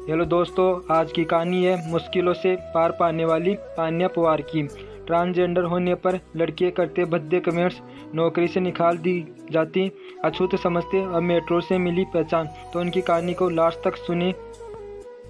Hello दोस्तों, आज की कहानी है मुश्किलों से पार पाने वाली तान्या पवार की। ट्रांसजेंडर होने पर लड़के करते भद्दे कमेंट्स, नौकरी से निकाल दी जाती, अछूत समझते। अब मेट्रो से मिली पहचान। तो इनकी कहानी को लास्ट तक सुने।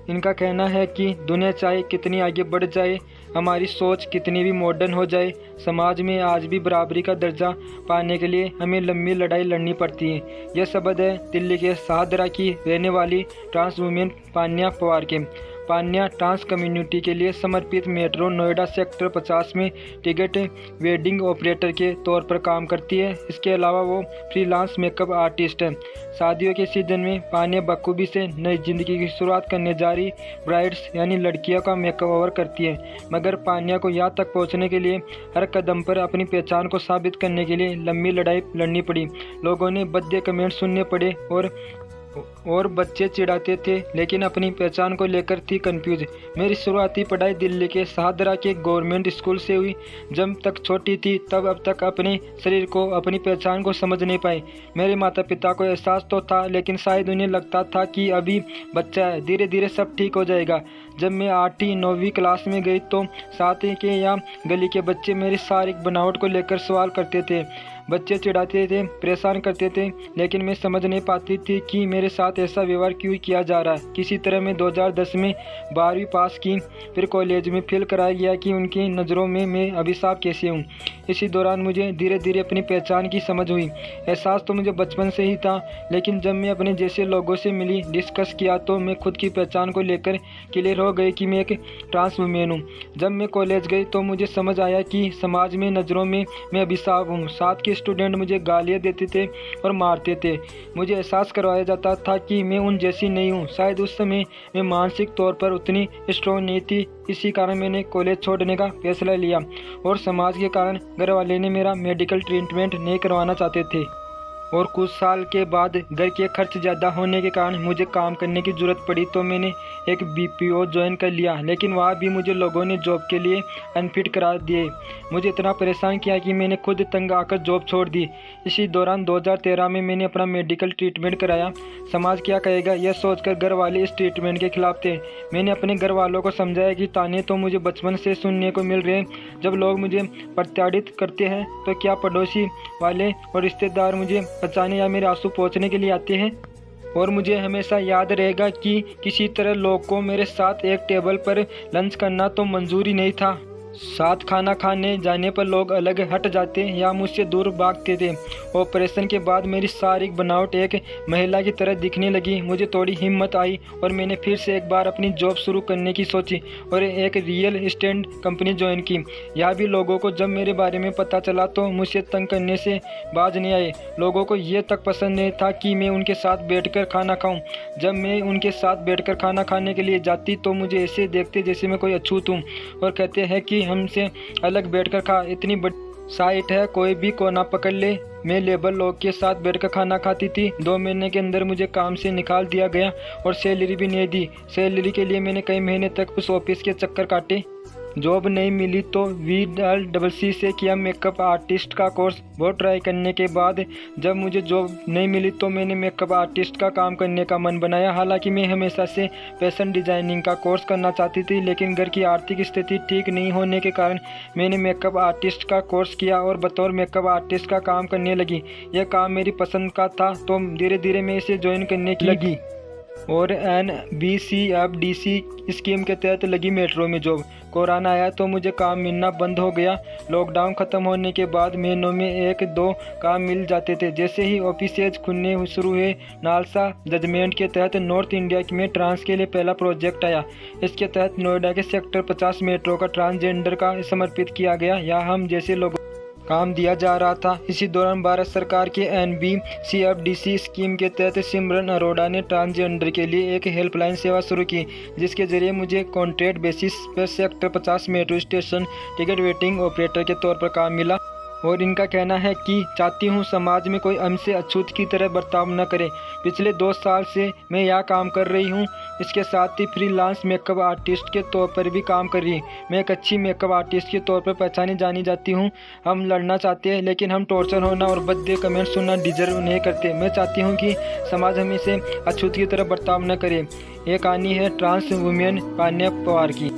इनका कहना है कि दुनिया चाहे कितनी आगे बढ़ जाए, हमारी सोच कितनी भी मॉडर्न हो जाए, समाज में आज भी बराबरी का दर्जा पाने के लिए हमें लंबी लड़ाई लड़नी पड़ती है। यह शब्द है दिल्ली के शाहदरा की रहने वाली ट्रांस वुमेन तान्या पवार के। तान्या ट्रांस कम्युनिटी के लिए समर्पित मेट्रो नोएडा सेक्टर 50 में टिकट वेडिंग ऑपरेटर के तौर पर काम करती है। इसके अलावा वो फ्रीलांस मेकअप आर्टिस्ट है। शादियों के सीजन में तान्या बखूबी से नई जिंदगी की शुरुआत करने जा रही ब्राइड्स यानी लड़कियों का मेकअप ओवर करती है। मगर तान्या को यहाँ तक पहुँचने के लिए हर कदम पर अपनी पहचान को साबित करने के लिए लंबी लड़ाई लड़नी पड़ी। लोगों ने भद्दे कमेंट सुनने पड़े और बच्चे चिढ़ाते थे, लेकिन अपनी पहचान को लेकर थी कंफ्यूज। मेरी शुरुआती पढ़ाई दिल्ली के शाहदरा के गवर्नमेंट स्कूल से हुई। जब तक छोटी थी तब अब तक अपने शरीर को, अपनी पहचान को समझ नहीं पाई। मेरे माता पिता को एहसास तो था, लेकिन शायद उन्हें लगता था कि अभी बच्चा है, धीरे धीरे सब ठीक हो जाएगा। जब मैं 8वीं 9वीं क्लास में गई तो साथ के या गली के बच्चे मेरी शारीरिक बनावट को लेकर सवाल करते थे। बच्चे चिढ़ाते थे, परेशान करते थे, लेकिन मैं समझ नहीं पाती थी कि मेरे साथ ऐसा व्यवहार क्यों किया जा रहा है। किसी तरह मैं 2010 में 12वीं पास की, फिर कॉलेज में फील कराया गया कि उनकी नज़रों में मैं अभिशाप कैसे हूँ। इसी दौरान मुझे धीरे धीरे अपनी पहचान की समझ हुई। एहसास तो मुझे बचपन से ही था, लेकिन जब मैं अपने जैसे लोगों से मिली, डिस्कस किया, तो मैं खुद की पहचान को लेकर क्लियर हो गई कि मैं एक ट्रांस वुमेन हूँ। जब मैं कॉलेज गई तो मुझे समझ आया कि समाज में नज़रों में मैं अभिशाप हूँ। साथ के स्टूडेंट मुझे गालियाँ देते थे और मारते थे। मुझे एहसास करवाया जाता था कि मैं उन जैसी नहीं हूँ। शायद उस समय मैं मानसिक तौर पर उतनी स्ट्रॉन्ग नहीं थी। इसी कारण मैंने कॉलेज छोड़ने का फैसला लिया और समाज के कारण घर वाले ने मेरा मेडिकल ट्रीटमेंट नहीं करवाना चाहते थे। और कुछ साल के बाद घर के खर्च ज़्यादा होने के कारण मुझे काम करने की ज़रूरत पड़ी, तो मैंने एक बीपीओ ज्वाइन कर लिया। लेकिन वहाँ भी मुझे लोगों ने जॉब के लिए अनफिट करा दिए। मुझे इतना परेशान किया कि मैंने खुद तंग आकर जॉब छोड़ दी। इसी दौरान 2013 में मैंने अपना मेडिकल ट्रीटमेंट कराया। समाज क्या कहेगा यह सोचकर घर वाले इस ट्रीटमेंट के खिलाफ थे। मैंने अपने घर वालों को समझाया कि ताने तो मुझे बचपन से सुनने को मिल रहे, जब लोग मुझे प्रताड़ित करते हैं तो क्या पड़ोसी वाले और रिश्तेदार मुझे बचाने या मेरे आंसू पोंछने के लिए आते हैं। और मुझे हमेशा याद रहेगा कि किसी तरह लोग को मेरे साथ एक टेबल पर लंच करना तो मंजूरी नहीं था। साथ खाना खाने जाने पर लोग अलग हट जाते या मुझसे दूर भागते थे। ऑपरेशन के बाद मेरी शारीरिक बनावट एक महिला की तरह दिखने लगी। मुझे थोड़ी हिम्मत आई और मैंने फिर से एक बार अपनी जॉब शुरू करने की सोची और एक रियल एस्टेट कंपनी ज्वाइन की। यहाँ भी लोगों को जब मेरे बारे में पता चला तो मुझसे तंग करने से बाज नहीं आए। लोगों को ये तक पसंद नहीं था कि मैं उनके साथ बैठकर खाना खाऊं। जब मैं उनके साथ बैठकर खाना खाने के लिए जाती तो मुझे ऐसे देखते जैसे मैं कोई अछूत हूँ और कहते हैं कि हमसे अलग बैठकर खा, इतनी बड़ी साइट है, कोई भी कोना पकड़ ले। मैं लेबर लोग के साथ बैठकर खाना खाती थी। 2 महीने के अंदर मुझे काम से निकाल दिया गया और सैलरी भी नहीं दी। सैलरी के लिए मैंने कई महीने तक उस ऑफिस के चक्कर काटे। जॉब नहीं मिली तो VLCC से किया मेकअप आर्टिस्ट का कोर्स। बहुत ट्राई करने के बाद जब मुझे जॉब नहीं मिली तो मैंने मेकअप आर्टिस्ट का काम करने का मन बनाया। हालांकि मैं हमेशा से फैशन डिजाइनिंग का कोर्स करना चाहती थी, लेकिन घर की आर्थिक स्थिति ठीक नहीं होने के कारण मैंने मेकअप आर्टिस्ट का कोर्स किया और बतौर मेकअप आर्टिस्ट का काम करने लगी। यह काम मेरी पसंद का था तो धीरे धीरे मैं इसे ज्वाइन करने की लगी और NBCFDC स्कीम के तहत लगी मेट्रो में जॉब। कोरोना आया तो मुझे काम मिलना बंद हो गया। लॉकडाउन ख़त्म होने के बाद महीनों में 1-2 काम मिल जाते थे। जैसे ही ऑफिसेज खुलने शुरू हुए, नालसा जजमेंट के तहत नॉर्थ इंडिया में ट्रांस के लिए पहला प्रोजेक्ट आया। इसके तहत नोएडा के सेक्टर 50 मेट्रो का ट्रांसजेंडर का समर्पित किया गया। यहाँ हम जैसे लोगों काम दिया जा रहा था। इसी दौरान भारत सरकार के NBCFDC स्कीम के तहत सिमरन अरोड़ा ने ट्रांसजेंडर के लिए एक हेल्पलाइन सेवा शुरू की, जिसके जरिए मुझे कॉन्ट्रैक्ट बेसिस पर sector 50 metro station ticket waiting operator के तौर पर काम मिला। और इनका कहना है कि चाहती हूँ समाज में कोई हमसे अछूत की तरह बर्ताव न करे। पिछले 2 साल से मैं यहाँ काम कर रही हूँ। इसके साथ ही फ्रीलांस मेकअप आर्टिस्ट के तौर पर भी काम कर रही हूँ। मैं एक अच्छी मेकअप आर्टिस्ट के तौर पर पहचानी जानी जाती हूँ। हम लड़ना चाहते हैं लेकिन हम टॉर्चर होना और भद्दे कमेंट सुनना डिजर्व नहीं करते। मैं चाहती हूँ कि समाज हमें से अछूत की तरह बर्ताव न करे। ये कहानी है ट्रांस वुमेन पान्या पवार की।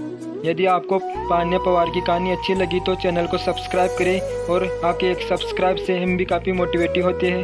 यदि आपको पान्या पवार की कहानी अच्छी लगी तो चैनल को सब्सक्राइब करें और आपके एक सब्सक्राइब से हम भी काफ़ी मोटिवेटिव होते हैं।